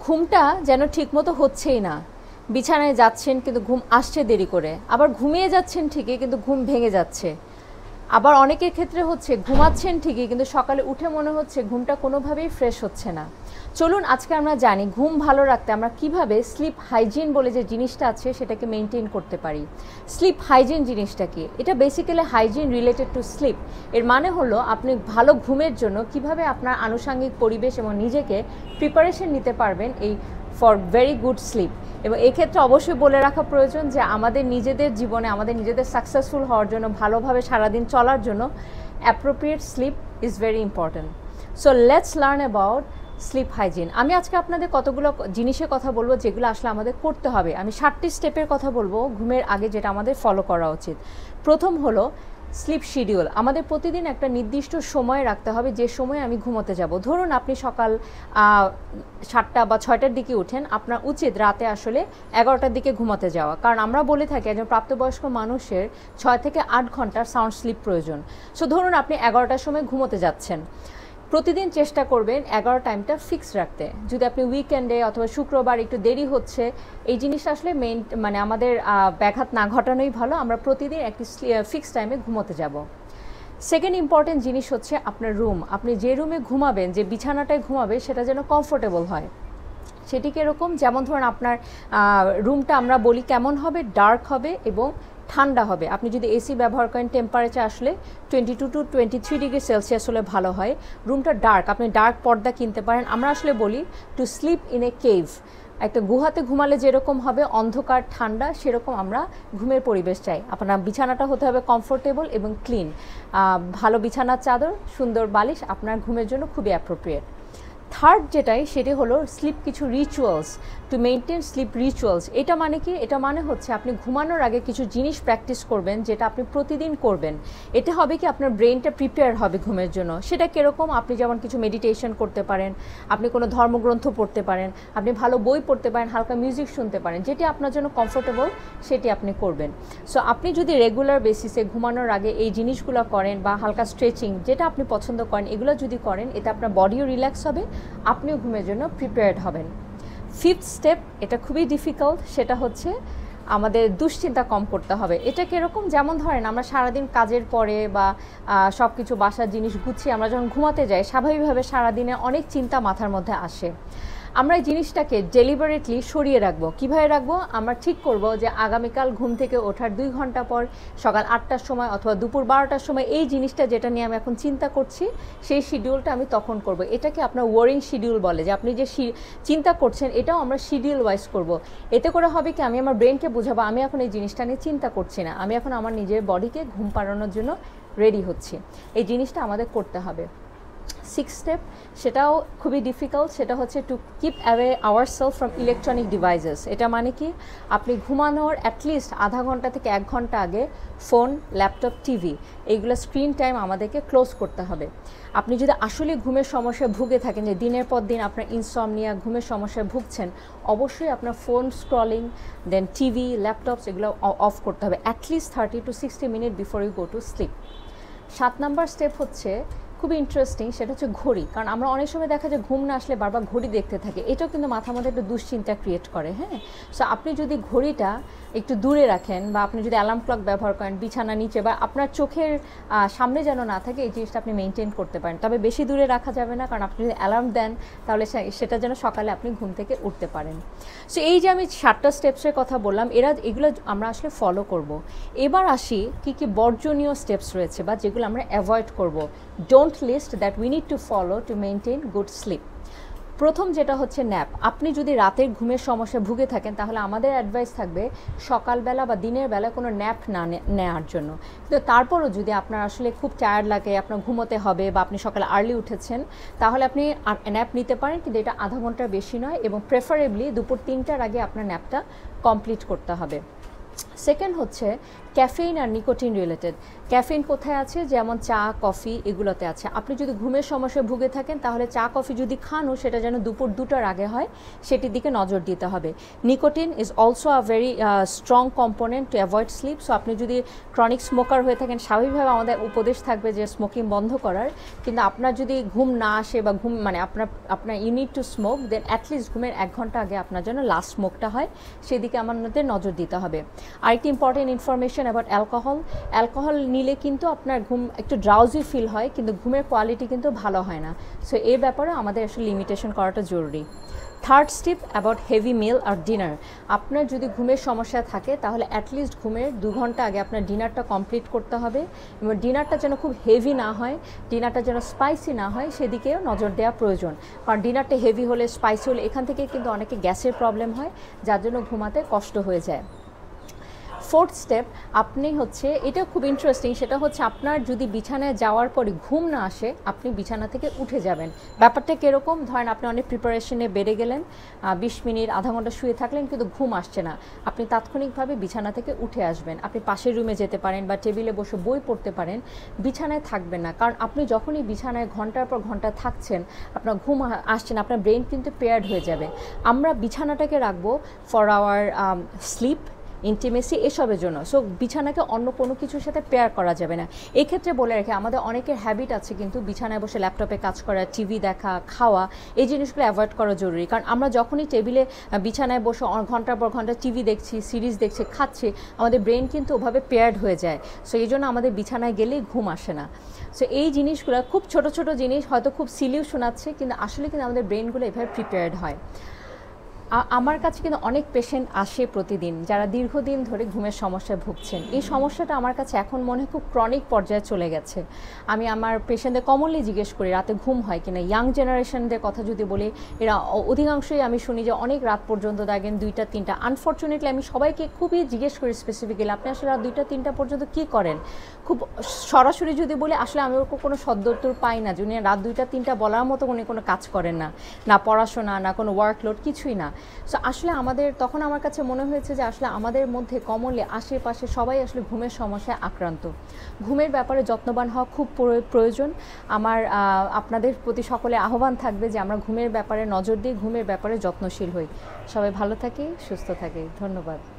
ঘুমটা যেন ঠিকমতো হচ্ছেই না, বিছানায় যাচ্ছেন কিন্তু ঘুম আসছে দেরি করে, আবার ঘুমিয়ে যাচ্ছেন ঠিকই কিন্তু ঘুম ভেঙে যাচ্ছে, আবার অনেকের ক্ষেত্রে হচ্ছে ঘুমাচ্ছেন ঠিকই কিন্তু সকালে উঠে মনে হচ্ছে ঘুমটা কোনোভাবেই ফ্রেশ হচ্ছে না। চলুন আজকে আমরা জানি ঘুম ভালো রাখতে আমরা কিভাবে স্লিপ হাইজিন বলে যে জিনিসটা আছে সেটাকে মেনটেন করতে পারি। স্লিপ হাইজিন জিনিসটা কি? এটা basically hygiene related to sleep. এর মানে হলো আপনি ভালো ঘুমের জন্য কিভাবে আপনার আনুষঙ্গিক পরিবেশ এবং নিজেকে প্রিপারেশন নিতে পারবেন এই ফর ভেরি গুড স্লিপ। এবং এক্ষেত্রে অবশ্যই বলে রাখা প্রয়োজন যে আমাদের নিজেদের জীবনে আমাদের নিজেদের সাকসেসফুল হওয়ার জন্য, ভালোভাবে সারাদিন চলার জন্য appropriate sleep is very important. So let's learn about sleep hygiene. আমি আজকে আপনাদের কতগুলো জিনিসের কথা বলবো যেগুলো আসলে আমাদের করতে হবে। আমি 7টি স্টেপের কথা বলবো ঘুমের আগে যেটা আমাদের ফলো করা উচিত। প্রথম হলো স্লিপ শিডিউল। আমাদের প্রতিদিন একটা নির্দিষ্ট সময় রাখতে হবে যে সময়ে আমি ঘুমোতে যাব। ধরুন আপনি সকাল 7টা বা 6টার দিকে উঠেন, আপনার উচিত রাতে আসলে 11টার দিকে ঘুমাতে যাওয়া, কারণ আমরা বলে থাকি একজন প্রাপ্তবয়স্ক মানুষের 6 থেকে 8 ঘন্টার সাউন্ড স্লিপ প্রয়োজন। সো ধরুন আপনি 11টার সময় ঘুমোতে যাচ্ছেন, প্রতিদিন চেষ্টা করবেন 11 টাইমটা ফিক্স রাখতে। যদি আপনি উইকেন্ডে অথবা শুক্রবার একটু দেরি হচ্ছে, এই জিনিসটা আসলে মানে আমাদের ব্যাঘাত না ঘটানোই ভালো। আমরা প্রতিদিন একটি ফিক্স টাইমে ঘুমোতে যাব। সেকেন্ড ইম্পর্টেন্ট জিনিস হচ্ছে আপনার রুম। আপনি যে রুমে ঘুমাবেন, যে বিছানাটায় ঘুমাবে সেটা যেন কমফোর্টেবল হয়। সেটি কীরকম? যেমন ধরুন আপনার রুমটা আমরা বলি কেমন হবে, ডার্ক হবে এবং ঠান্ডা হবে। আপনি যদি এসি ব্যবহার করেন টেম্পারেচার আসলে 22 to 23 ডিগ্রি সেলসিয়াস হলে ভালো হয়। রুমটা ডার্ক, আপনি ডার্ক পর্দা কিনতে পারেন। আমরা আসলে বলি to sleep in a cave. একটা গুহাতে ঘুমালে যেরকম হবে অন্ধকার ঠান্ডা, সেরকম আমরা ঘুমের পরিবেশ চাই। আপনার বিছানাটা হতে হবে কমফোর্টেবল এবং ক্লিন। ভালো বিছানার চাদর, সুন্দর বালিশ আপনার ঘুমের জন্য খুবই অ্যাপ্রোপ্রিয়েট। থার্ড যেটাই সেটি হলো স্লিপ কিছু rituals, to maintain sleep rituals. এটা মানে কি? এটা মানে হচ্ছে আপনি ঘুমানোর আগে কিছু জিনিস প্র্যাকটিস করবেন যেটা আপনি প্রতিদিন করবেন। এটা হবে কি আপনার ব্রেনটা প্রিপেয়ার হবে ঘুমের জন্য। সেটা কীরকম? আপনি যেমন কিছু মেডিটেশন করতে পারেন, আপনি কোনো ধর্মগ্রন্থ পড়তে পারেন, আপনি ভালো বই পড়তে পারেন, হালকা মিউজিক শুনতে পারেন, যেটি আপনার জন্য কমফোর্টেবল সেটি আপনি করবেন। সো আপনি যদি রেগুলার বেসিসে ঘুমানোর আগে এই জিনিসগুলো করেন বা হালকা স্ট্রেচিং যেটা আপনি পছন্দ করেন এগুলো যদি করেন, এতে আপনার বডিও রিল্যাক্স হবে, আপনিও ঘুমের জন্য প্রিপেয়ার্ড হবেন। ফিফথ স্টেপ, এটা খুবই ডিফিকাল্ট, সেটা হচ্ছে আমাদের দুশ্চিন্তা কম করতে হবে। এটা কীরকম? যেমন ধরেন আমরা সারাদিন কাজের পরে বা সব কিছু বাসার জিনিস গুছিয়ে আমরা যখন ঘুমাতে যাই, স্বাভাবিকভাবে সারাদিনে অনেক চিন্তা মাথার মধ্যে আসে। আমরা এই জিনিসটাকে ডেলিবারেটলি সরিয়ে রাখবো। কীভাবে রাখবো? আমরা ঠিক করব যে আগামীকাল ঘুম থেকে ওঠার 2 ঘন্টা পর সকাল 8টার সময় অথবা দুপুর 12টার সময় এই জিনিসটা যেটা নিয়ে আমি এখন চিন্তা করছি সেই শিডিউলটা আমি তখন করব। এটাকে আপনার ওয়ারিং শিডিউল বলে, যে আপনি যে চিন্তা করছেন এটাও আমরা শিডিউল ওয়াইজ করব। এতে করে হবে কি আমি আমার ব্রেনকে বোঝাবো আমি এখন এই জিনিসটা নিয়ে চিন্তা করছি না, আমি এখন আমার নিজের বডিকে ঘুম পাড়ানোর জন্য রেডি হচ্ছি। এই জিনিসটা আমাদের করতে হবে। 6th স্টেপ, সেটাও খুবই ডিফিকাল্ট, সেটা হচ্ছে to keep away ourself from electronic devices. এটা মানে কি? আপনি ঘুমানোর অ্যাটলিস্ট আধা ঘন্টা থেকে 1 ঘন্টা আগে ফোন, ল্যাপটপ, টিভি এইগুলো স্ক্রিন টাইম আমাদেরকে ক্লোজ করতে হবে। আপনি যদি আসলে ঘুমের সমস্যায় ভুগে থাকেন, যে দিনের পর দিন আপনার ইনসমনিয়া ঘুমের সমস্যায় ভুগছেন, অবশ্যই আপনার phone scrolling, then TV, laptops এগুলো অফ করতে হবে at least 30 to 60 minute before you go to sleep. 7 number step হচ্ছে খুবই ইন্টারেস্টিং, সেটা হচ্ছে ঘড়ি। কারণ আমরা অনেক সময় দেখা যায় ঘুম না আসলে বারবার ঘড়ি দেখতে থাকি, এটাও কিন্তু মাথার মধ্যে একটু দুশ্চিন্তা ক্রিয়েট করে। হ্যাঁ, সো আপনি যদি ঘড়িটা একটু দূরে রাখেন বা আপনি যদি অ্যালার্ম ক্লক ব্যবহার করেন বিছানা নিচে বা আপনার চোখের সামনে যেন না থাকে, এই জিনিসটা আপনি মেনটেন করতে পারেন। তবে বেশি দূরে রাখা যাবে না, কারণ আপনি যদি অ্যালার্ম দেন তাহলে সেটা যেন সকালে আপনি ঘুম থেকে উঠতে পারেন। সো এই যে আমি 7টা স্টেপসের কথা বললাম, এগুলো আমরা আসলে ফলো করব। এবার আসি কী কী বর্জনীয় স্টেপস রয়েছে বা যেগুলো আমরা অ্যাভয়েড করব। Don't list that we need to follow to maintain good sleep. প্রথম যেটা হচ্ছে ন্যাপ। আপনি যদি রাতের ঘুমের সমস্যায় ভুগে থাকেন তাহলে আমাদের অ্যাডভাইস থাকবে সকালবেলা বা দিনের বেলা কোনো ন্যাপ না নেওয়ার জন্য। কিন্তু তারপরও যদি আপনার আসলে খুব টায়ার্ড লাগে, আপনার ঘুমোতে হবে বা আপনি সকালে আর্লি উঠেছেন, তাহলে আপনি ন্যাপ নিতে পারেন, কিন্তু এটা আধা ঘন্টার বেশি নয় এবং প্রেফারেবলি দুপুর 3টার আগে আপনার ন্যাপটা কমপ্লিট করতে হবে। সেকেন্ড হচ্ছে ক্যাফেইন আর নিকোটিন রিলেটেড। ক্যাফেইন কোথায় আছে? যেমন চা, কফি এগুলোতে আছে। আপনি যদি ঘুমের সমস্যায় ভুগে থাকেন তাহলে চা কফি যদি খানও সেটা যেন দুপুর 2টার আগে হয়, সেটির দিকে নজর দিতে হবে। Nicotine is also a very strong component to avoid sleep. So আপনি যদি ক্রনিক স্মোকার হয়ে থাকেন, স্বাভাবিকভাবে আমাদের উপদেশ থাকবে যে স্মোকিং বন্ধ করার, কিন্তু আপনার যদি ঘুম না আসে বা ঘুম মানে আপনার you need to smoke, then at least ঘুমের 1 ঘন্টা আগে আপনার জন্য লাস্ট স্মোকটা হয়, সেদিকে আমাদের নজর দিতে হবে। আরেকটি ইম্পর্টেন্ট ইনফরমেশন অ্যাবাউট অ্যালকোহল নিলে কিন্তু আপনার ঘুম একটু ড্রাউজি ফিল হয়, কিন্তু ঘুমের কোয়ালিটি কিন্তু ভালো হয় না। সো এই ব্যাপারে আমাদের আসলে লিমিটেশন করাটা জরুরি। Third step about heavy meal আর ডিনার। আপনার যদি ঘুমের সমস্যা থাকে তাহলে অ্যাটলিস্ট ঘুমের 2 ঘন্টা আগে আপনার ডিনারটা কমপ্লিট করতে হবে, এবং ডিনারটা যেন খুব হেভি না হয়, ডিনারটা যেন স্পাইসি না হয়, সেদিকেও নজর দেওয়া প্রয়োজন। কারণ ডিনারটা হেভি হলে, স্পাইসি হলে এখান থেকে কিন্তু অনেকে গ্যাসের প্রবলেম হয়, যার জন্য ঘুমাতে কষ্ট হয়ে যায়। ফোর্থ স্টেপ, আপনি হচ্ছে এটা খুব ইন্টারেস্টিং, সেটা হচ্ছে আপনার যদি বিছানায় যাওয়ার পরে ঘুম না আসে, আপনি বিছানা থেকে উঠে যাবেন। ব্যাপারটা কীরকম? ধরেন আপনি অনেক প্রিপারেশনে বেড়ে গেলেন, 20 মিনিট আধা ঘন্টা শুয়ে থাকলেন কিন্তু ঘুম আসছে না, আপনি তাৎক্ষণিকভাবে বিছানা থেকে উঠে আসবেন। আপনি পাশের রুমে যেতে পারেন বা টেবিলে বসে বই পড়তে পারেন, বিছানায় থাকবেন না। কারণ আপনি যখনই বিছানায় ঘন্টার পর ঘন্টা থাকছেন, আপনার ঘুম আসছে না, আপনার ব্রেন কিন্তু পেয়ার্ড হয়ে যাবে। আমরা বিছানাটাকে রাখবো ফর আওয়ার স্লিপ, ইন্টিমেসি, এসবের জন্য। সো বিছানাকে অন্য কোনো কিছুর সাথে পেয়ার করা যাবে না। এই ক্ষেত্রে বলে রাখি, আমাদের অনেকের হ্যাবিট আছে কিন্তু বিছানায় বসে ল্যাপটপে কাজ করা, টিভি দেখা, খাওয়া, এই জিনিসগুলো অ্যাভয়েড করা জরুরি। কারণ আমরা যখনই টেবিলে বিছানায় বসে ঘন্টার পর ঘন্টা টিভি দেখছি, সিরিজ দেখছি, খাচ্ছি, আমাদের ব্রেন কিন্তু ওভাবে পেয়ার্ড হয়ে যায়। সো এই জন্য আমাদের বিছানায় গেলেই ঘুম আসে না। সো এই জিনিসগুলো খুব ছোট ছোট জিনিস, হয়তো খুব সিলিও শোনাচ্ছে, কিন্তু আসলে কিন্তু আমাদের ব্রেনগুলো এভাবে প্রিপেয়ার্ড হয়। আমার কাছে কিন্তু অনেক পেশেন্ট আসে প্রতিদিন যারা দীর্ঘদিন ধরে ঘুমের সমস্যায় ভুগছেন। এই সমস্যাটা আমার কাছে এখন মনে হয় খুব ক্রনিক পর্যায়ে চলে গেছে। আমি আমার পেশেন্টদের কমনলি জিজ্ঞেস করি রাতে ঘুম হয় কিনা। ইয়াং জেনারেশনদের কথা যদি বলি, এরা অধিকাংশই আমি শুনি যে অনেক রাত পর্যন্ত দেখেন 2টা 3টা। আনফর্চুনেটলি আমি সবাইকে খুবই জিজ্ঞেস করি স্পেসিফিক্যালি, আপনি আসলে রাত 2টা 3টা পর্যন্ত কী করেন। খুব সরাসরি যদি বলি, আসলে আমি ওর কোনো সদ্যোত্তর পাই না। যিনি রাত 2টা 3টা বলার মতো উনি কোনো কাজ করেন না, না পড়াশোনা, না কোনো ওয়ার্কলোড, কিছুই না। সো আসলে তখন আমার কাছে মনে হয়েছে যে আসলে আমাদের মধ্যে কমনলি আশেপাশে সবাই আসলে ঘুমের সমস্যায় আক্রান্ত। ঘুমের ব্যাপারে যত্নবান হওয়া খুব প্রয়োজন। আমার আপনাদের প্রতি সকলে আহ্বান থাকবে যে আমরা ঘুমের ব্যাপারে নজর দিই, ঘুমের ব্যাপারে যত্নশীল হই। সবাই ভালো থাকি, সুস্থ থাকি। ধন্যবাদ।